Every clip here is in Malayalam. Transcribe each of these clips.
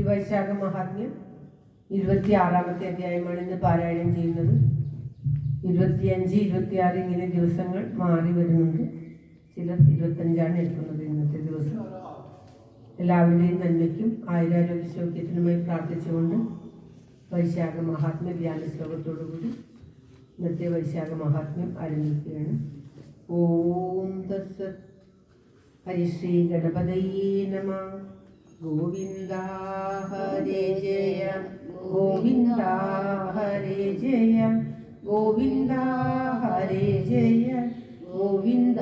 വൈശാഖ മഹാത്മ്യം 26-ാമത്തെ അധ്യായമാണ് ഇന്ന് പാരായണം ചെയ്യുന്നത്. 25, 26 ഇങ്ങനെ ദിവസങ്ങൾ മാറി വരുന്നുണ്ട്. ചിലർ 25-ആണ് എടുക്കുന്നത് ഇന്നത്തെ ദിവസം. എല്ലാവരുടെയും നന്മയ്ക്കും ആയുരാരോഗ്യസൗഖ്യത്തിനുമായി പ്രാർത്ഥിച്ചുകൊണ്ട് വൈശാഖ മഹാത്മ്യ ധ്യാന ശ്ലോകത്തോടുകൂടി ഇന്നത്തെ വൈശാഖ മഹാത്മ്യം ആരംഭിക്കുകയാണ്. ഓം തത്സത്. ഹരിശ്രീ ഗണപതയേ നമഃ. ഗോവിന്ദ ഹരേ ജയ ഗോവിന്ദ ഹരേ ജയ ഗോവിന്ദ ഹരേ ജയ ഗോവിന്ദ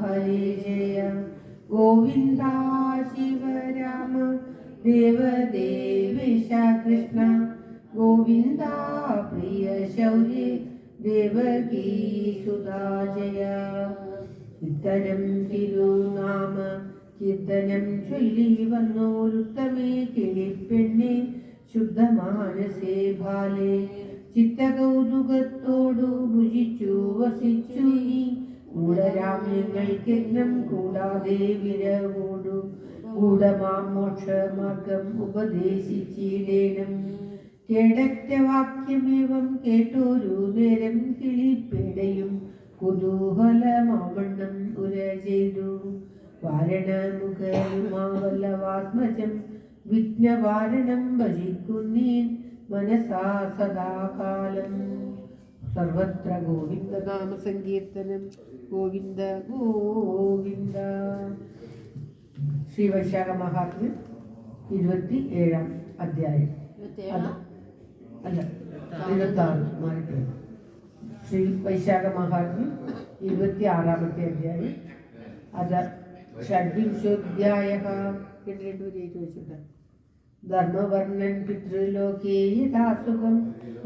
ഹരേ ജയ ഗോവിന്ദ ശിവരാമ ദേവദേവേശ കൃഷ്ണ ഗോവിന്ദ പ്രിയ ശൗര്യ ദേവകീ സുതാ ജയ. ഇത്തരം തിരുനാമ കീർത്തനം ചൊല്ലി വന്നോരുത്തമേ കിളിപ്പെണ്ണെ ശുദ്ധമാനസേ ബാലേ ചിത്തകൗതുകത്തോടു ഭുജിച്ചു വസിച്ചു നീ ഗൂഢരാമ്യങ്ങൾക്കെന്നും കൂടാതെ വിരവോടു ഗൂഢമാം മോക്ഷമാർഗം ഉപദേശിച്ചിടേണം. കേടറ്റ വാക്യമേവം കേട്ടോരു നേരം കിളിപ്പേടയും കുതൂഹലമാവണ്ണം ഉര ചെയ്തു. വാരണമുഖലുമാവല്ലവാത്മജം വിഘ്നവാരണം ഭജിക്കുന്നീൻ മനസാ സദാകാലം. സർവത്ര ഗോവിന്ദ നാമ സങ്കീർത്തനം. ഗോവിന്ദ ഗോവിന്ദ. ശ്രീ വൈശാഖ മഹാത്മ്യം 27-ാം അധ്യായം. അല്ല 26 മാറിപ്പോയി. ശ്രീ വൈശാഖ മഹാത്മ്യം 26-ാമത്തെ അധ്യായം. അത് ഷഡ്വിംശോധ്യായ. ചോദിച്ചിട്ട് ധർമ്മവർണ്ണൻ പിതൃലോകേ യഥാസുഖം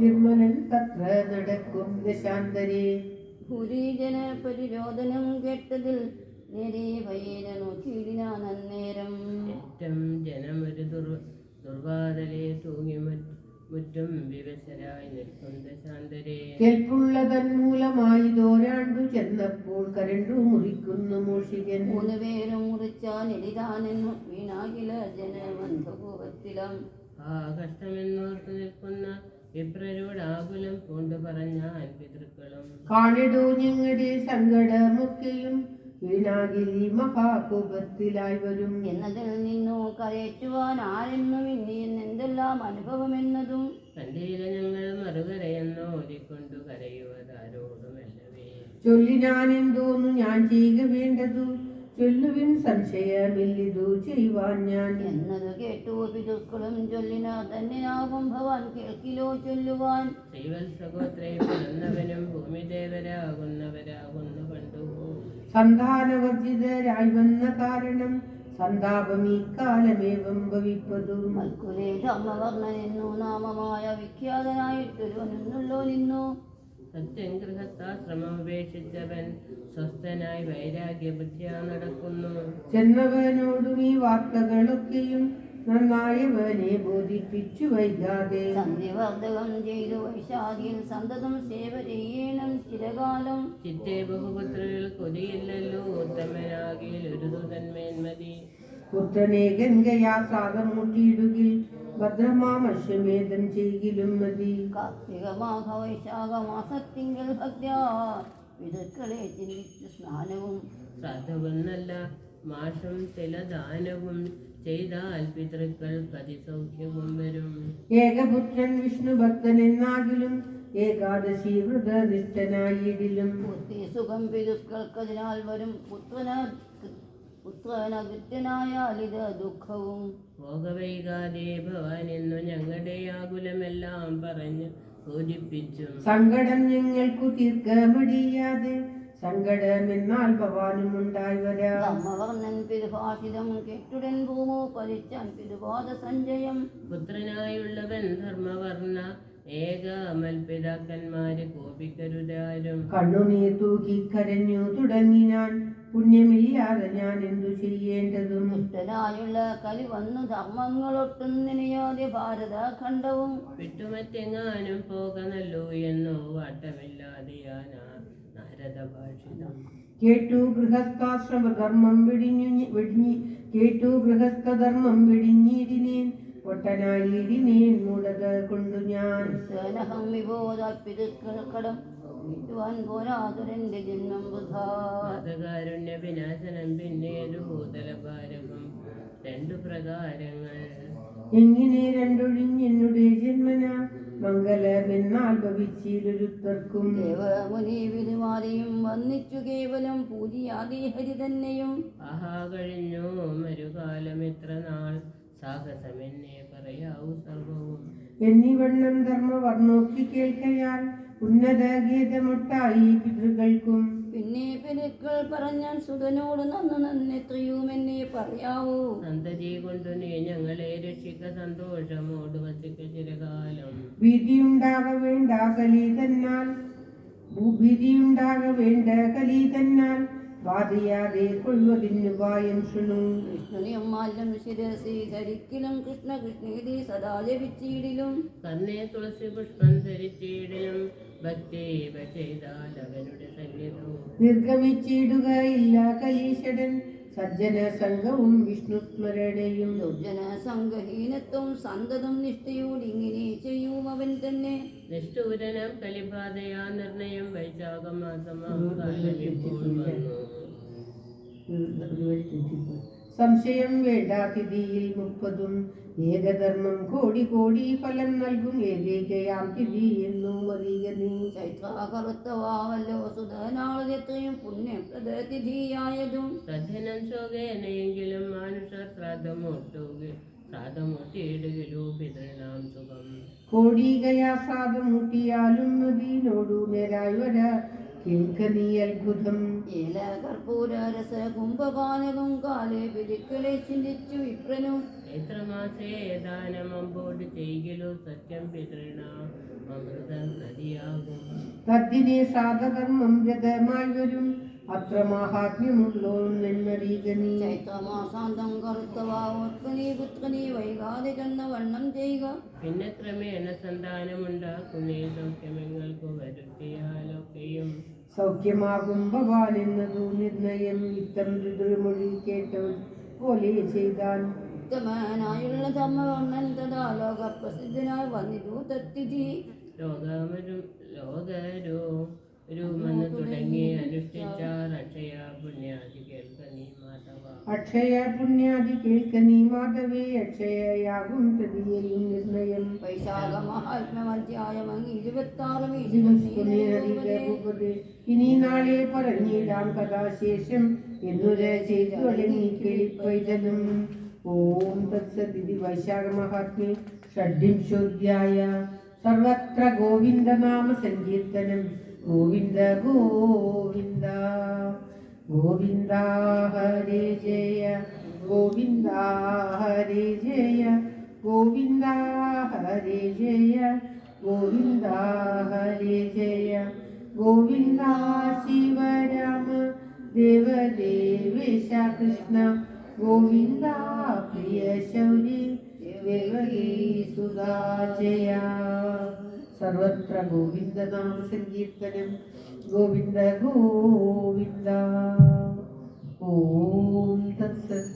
നിർമ്മലൻ തത്ര നടക്കും ദശാന്തരേ. ഭൂരിജന പരിരോധനം കേട്ടതിൽ നേരെ വയേന നോക്കിയിടിനാനേരം ജനമൊരു ദുർവാദലെ തൂങ്ങി മുറ്റും വിവശരായി നിൽക്കും ദശാന്തരേ. കേൾപ്പുള്ളതൻ മൂലമായി തോരാണ്ടു ചെന്നപ്പോൾ കരണ്ടു മുറിക്കുന്നു മൂഷികൻ. 3 പേരും മുറിച്ചാൻ എലിതാനെന്നു വീണാകില ജനമന്ധകൂപത്തിലും. ആ കഷ്ടമെന്നോർത്ത് നിൽക്കുന്ന വിപ്രരോടാകുലം കൊണ്ടു പറഞ്ഞാൻ പിതൃക്കളും. കാണിടൂ ഞങ്ങളുടെ സങ്കടമൊക്കെയും വീണാകിലി മഹാകൂപത്തിലായി വരും എന്നതിൽ നിന്നു കരയേറ്റുവാൻ ആരെന്നും എന്തെല്ലാം അനുഭവം എന്നതും കണ്ടീല ഞങ്ങൾ മറുകരയെന്നോ ഓടിക്കൊണ്ടു കരയുവതാരോടുമല്ലവേ. ചൊല്ലിനാനെന്തോന്നു ഞാൻ ചെയ്യുക വേണ്ടതു ചൊല്ലുവിൻ സംശയമില്ലിതു ചെയ്യുവാൻ ഞാൻ. എന്നത് കേട്ടു പിതൃക്കളും ചൊല്ലിന തന്നെയാകും ഭവാൻ കേൾക്കിലോ ചൊല്ലുവാൻ. ശ്രീവത്സഗോത്രേ പിറന്നവനും ഭൂമിദേവരാകുന്നവരാകുന്നു കണ്ടു. സന്താനവർജിതരായി വന്ന കാരണം സന്താപം ഈ കാലമേവം ഭവിപ്പതു. മൽക്കുലേ ധർമ്മവർണ്ണനെന്നു നാമമായ വിഖ്യാതനായിട്ടൊരുവനൊന്നുള്ളോ നിന്നു. സത്യം ഗൃഹസ്ഥാശ്രമം ഉപേക്ഷിച്ചവൻ സ്വസ്ഥനായി വൈരാഗ്യബുദ്ധിയാ നടക്കുന്നു. ചെന്നവനോടും ഈ വാർത്തകളൊക്കെയും നന്നായവനെ ബോധിപ്പിച്ചു വൈകാതെ. സന്ധിവർദ്ധകം ചെയ്തു വൈശാഖിയിൽ സന്തതം സേവ ചെയ്യണം ചിരകാലം. ചിത്തേ ബഹുപുത്രരിൽ കൊതിയില്ലല്ലോ ഉത്തമനാകിൽ ഒരു ദുതന്മേന്മതി. പുത്രനെ ഗംഗയാ സാദമൂട്ടിയിടുകിൽ ഭദ്രമാമശ്വമേധം ചെയ്കിലും മതി. കാർത്തിക മാഘ വൈശാഖ മാസത്തിങ്കൽ ഭക്ത്യാ പിതൃക്കളെ ചിന്തിച്ചു സ്നാനവും സാധുവെന്നല്ല മാഷം ചില ദാനവും ചെയ്താൽ പിതൃക്കൾ അതിസൗഖ്യവും വരും. ഏകപുത്രൻ വിഷ്ണു ഭക്തൻ എന്നാകിലും ഏകാദശി വ്രതനിഷ്ഠനായിടിലും സുഖം പിതൃക്കൾക്കതിനാൽ വരും. പുത്രനകൃത്യനായാലിത് ദുഃഖവും. ഭോഗവൈകാതെ ഭവാൻ എന്നു ഞങ്ങളുടെ ആകുലമെല്ലാം പറഞ്ഞ് സൂചിപ്പിച്ചു. സങ്കടം ഞങ്ങൾക്കു തീർക്കമടിയാതെ സങ്കടമെന്നാൽ ഭവാനും ഉണ്ടായി വരാം. ധർമ്മവർണ്ണൻ പിതൃഭാഷിതം കെട്ടുടൻ ഭൂമോ പലിച്ചാൻ പിതൃപാദ സഞ്ചയം. പുത്രനായുള്ളവൻ ധർമ്മവർണ്ണ ഏകമൽപിതാക്കന്മാരെ കോപിക്കരുതാരും. കണ്ണുനീർ തൂക്കി കരഞ്ഞു തുടങ്ങിനാൻ പുണ്യമില്ലാതെ ഞാൻ എന്തു ചെയ്യേണ്ടതും. ദുഷ്ടനായുള്ള കലി വന്നു ധർമ്മങ്ങളൊട്ടും നിനയാതെ ഭാരതഖണ്ഡവും. വിട്ടുമറ്റെങ്ങാനും പോകണല്ലോ എന്നോ വാട്ടമില്ലാതെയാനാ നാരദ ഭാഷിതം. കേട്ടു ഗൃഹസ്ഥാശ്രമധർമ്മം വെടിഞ്ഞിടിനേൻ ഒട്ടനായിരിനേൻ മൂടത കൊണ്ടു ഞാൻ. സേനഹം വിബോധാൽപിതുക്കൾ കടം വിറ്റുവാൻ പോരാതൊരെന്റെ ജന്മം വൃഥാ. പാതകാരുണ്യ വിനാശനം പിന്നേതു ഭൂതലഭാരകം രണ്ടു പ്രകാരങ്ങൾ. എങ്ങനെ രണ്ടൊഴിഞ്ഞെന്നുടെ ജന്മന മംഗലമെന്നാൽ ഭവിച്ചിലൊരുത്തർക്കും. ദേവമുനി വിരുമാറിയും വന്നിച്ചു കേവലം പൂജിയാതെ ഹരി തന്നെയും. ആഹാ കഴിഞ്ഞു മരുകാലം എത്ര നാൾ സാഹസമെന്നെ പറയാവൂ സർവവും. എന്നിവണ്ണം ധർമ്മവർണ്ണോക്തി കേൾക്കയാൽ ഉന്നത ഗീതമൊട്ടായി പിതൃകൾക്കും. പിന്നെ പിതൃക്കൾ പറഞ്ഞാൽ സുതനോട് നന്നെത്രയും എന്നെ പറയാവൂ. സന്തതി കൊണ്ടു നീ ഞങ്ങളെ രക്ഷിക്ക സന്തോഷമോട് വസിക്ക ചിരകാലം. ഭീതിയുണ്ടാക വേണ്ട കലി തന്നാൽ ഭീതിയുണ്ടാക വേണ്ട കലി തന്നാൽ ബാധിയാതെ കൊള്ളുവതിനുപായം ശൃണു. വിഷ്ണുനിയമ്മാലും ശിരസി ധരിക്കലും കൃഷ്ണ കൃഷ്ണേതി സദാ ജപിച്ചിടിലും. കർണേ തുളസി പുഷ്പം ധരിച്ചിടിലും ഭക്തി ചെയ്താൽ അവനുടെ സന്നിധവും. നിർഗമിച്ചിടുകയില്ല കലീശടൻ സജ്ജന സംഘവും വിഷ്ണു സ്മരണയും. ദുർജന സംഘഹീനത്വം സന്തതം നിഷ്ഠയോട് ഇങ്ങനെ ചെയ്യും അവൻ തന്നെ. നിഷ്ഠൂരനം കലിപാതയാ നിർണയം വൈശാഖമാസമാം കാലം ഇപ്പോൾ വന്നു. സംശയം വേണ്ടാതിഥിയിൽ 30 ഏകധർമ്മം കോടി കോടി ഫലം നൽകും ഏകൈകയാം തിഥി എന്നും അറിയ നീ. ചൈത്രാകർത്തവാവല്ലോ സുധനാളെത്രയും പുണ്യപ്രദതിഥിയായതും. സജ്ജനം ശോകേനെങ്കിലും മാനുഷർ ശ്രാദ്ധമൂട്ടിയിടുകലോ പിതൃണാം സുഖം. കോടികയാ ശ്രാദ്ധമൂട്ടിയാലും നദീനോടു നേരായി വര കേൾക്ക നീ അത്ഭുതം. ഏല കർപ്പൂര രസ കുംഭപാനകം കാലേ പിതുക്കളെ ചിന്തിച്ചു വിപ്രനും. ചൈത്രമാസേ ദാനമമ്പോട് ചെയ്യലോ സത്യം പിതൃണാം അമൃതം നദിയാകും. തദ്ദിനെ ശ്രാദ്ധകർമ്മം രഥമായി വരും അത്ര മാഹാത്മ്യമുള്ളോ എന്നറിയുക നീ. ചൈത്രമാസാന്തം കറുത്തവാർക്കനീ പുത്രനീ വൈകാതെ ചെന്ന വണ്ണം ചെയ്യുക. പിന്നെ ക്രമേണ സന്താനമുണ്ടാക്കുന്നേ സൗഖ്യമെങ്ങൾക്ക് വരുത്തിയാലൊക്കെയും. സൗഖ്യമാകും ഭവാൻ എന്നതു നിർണയം ഇത്തം ഋതുമൊഴി കേട്ടവർ പോലെ ചെയ്താൻ. ഉത്തമനായുള്ള ധർമ്മവർണ്ണൻ തഥാ ലോകപ്രസിദ്ധനായി വന്നിരു തത്തിഥി. ലോകരുമെന്ന് തുടങ്ങി അനുഷ്ഠിച്ചാർ അക്ഷയ പുണ്യാദി കേൾക്ക നീ മാധവ. അക്ഷയ പുണ്യാദി കേൾക്ക നീ മാധവേ അക്ഷയയാകും തൃതീയയും നിർണയം. വൈശാഖ മഹാത്മ്യമധ്യായം 26 ഇനി നാളെ പറഞ്ഞിടാം കഥാശേഷം എന്നുര ചെയ്തു അടങ്ങി കേൾപ്പൈതലും. ഓം തത്സദിതി വൈശാഖ മഹാത്മ്യേ ഷഡ്വിംശോധ്യായ. സർവത്ര ഗോവിന്ദ നാമ സങ്കീർത്തനം. ഗോവിന്ദ ഗോവിന്ദ ഗോവിന്ദ ഹരേ ജയ ഗോവിന്ദ ഹരേ ജയ ഗോവിന്ദ ഹരേ ജയ ഗോവിന്ദ ഹരേ ജയ ഗോവിന്ദ ശിവരാമ ദേവദേവേശ കൃഷ്ണ ഗോവിന്ദ പ്രിയ ശൗരി ദേവകീ സുധാ ജയ. സർവത്ര ഗോവിന്ദ നാമ സങ്കീർത്തനം. ഗോവിന്ദ ഗോവിന്ദ. ഓം തത്സത്.